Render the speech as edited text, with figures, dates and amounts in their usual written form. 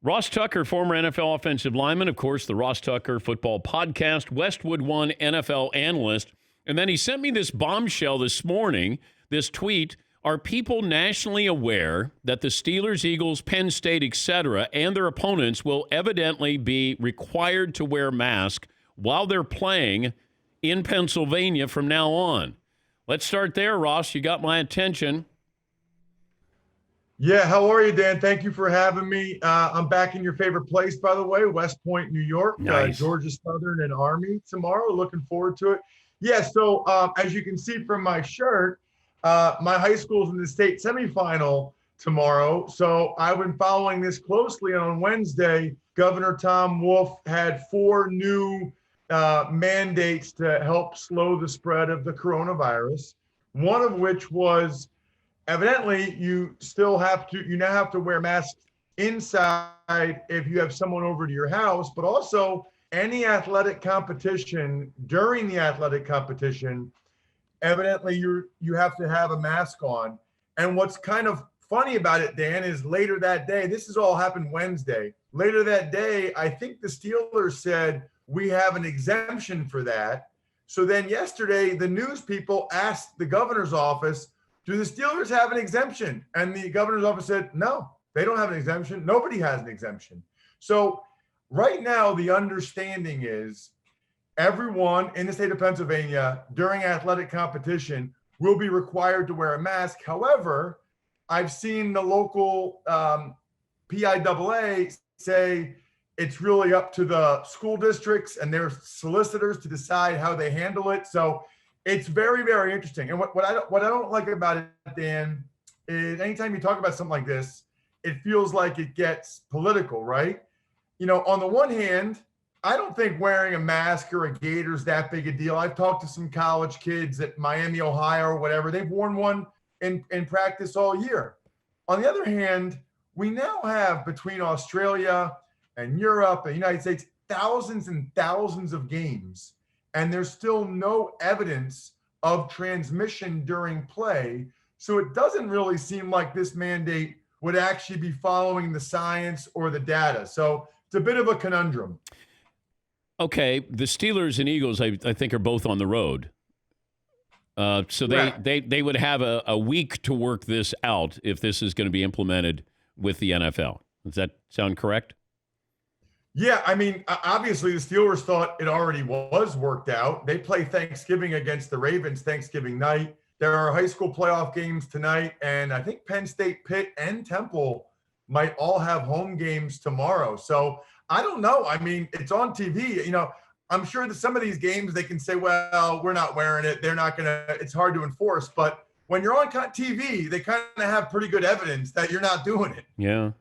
Ross Tucker, former NFL offensive lineman, of course, the Ross Tucker Football Podcast, Westwood One NFL analyst. And then he sent me this bombshell this morning, this tweet. Are people nationally aware that the Steelers, Eagles, Penn State, etc., and their opponents will evidently be required to wear masks while they're playing in Pennsylvania from now on? Let's start there, Ross. You got my attention. Yeah, how are you, Dan? Thank you for having me. I'm back in your favorite place, by the way, West Point, New York. Nice. Georgia Southern and Army tomorrow. Looking forward to it. Yeah, so as you can see from my shirt, my high school's in the state semifinal tomorrow. So I've been following this closely. And on Wednesday, Governor Tom Wolf had 4 new mandates to help slow the spread of the coronavirus. One of which was, evidently, you now have to wear masks inside if you have someone over to your house, but also any athletic competition, during the athletic competition, evidently you have to have a mask on. And what's kind of funny about it, Dan, is later that day, this has all happened Wednesday. Later that day, I think the Steelers said, we have an exemption for that. So then yesterday, the news people asked the governor's office, do the Steelers have an exemption? And the governor's office said, no, they don't have an exemption. Nobody has an exemption. So right now, the understanding is everyone in the state of Pennsylvania during athletic competition will be required to wear a mask. However, I've seen the local PIAA say it's really up to the school districts and their solicitors to decide how they handle it. So it's very, very interesting. And what I don't like about it, Dan, is anytime you talk about something like this, it feels like it gets political, right? You know, on the one hand, I don't think wearing a mask or a gaiter is that big a deal. I've talked to some college kids at Miami, Ohio, or whatever. They've worn one in practice all year. On the other hand, we now have, between Australia and Europe and the United States, thousands and thousands of games, and there's still no evidence of transmission during play. So it doesn't really seem like this mandate would actually be following the science or the data. So it's a bit of a conundrum. Okay, the Steelers and Eagles, I think, are both on the road. So they would have a week to work this out if this is going to be implemented with the NFL. Does that sound correct? Yeah, I mean, obviously the Steelers thought it already was worked out. They play Thanksgiving against the Ravens Thanksgiving night. There are high school playoff games tonight, and I think Penn State, Pitt, and Temple might all have home games tomorrow. So I don't know. I mean, it's on TV. You know, I'm sure that some of these games they can say, well, we're not wearing it. They're not going to, it's hard to enforce. But when you're on TV, they kind of have pretty good evidence that you're not doing it. Yeah.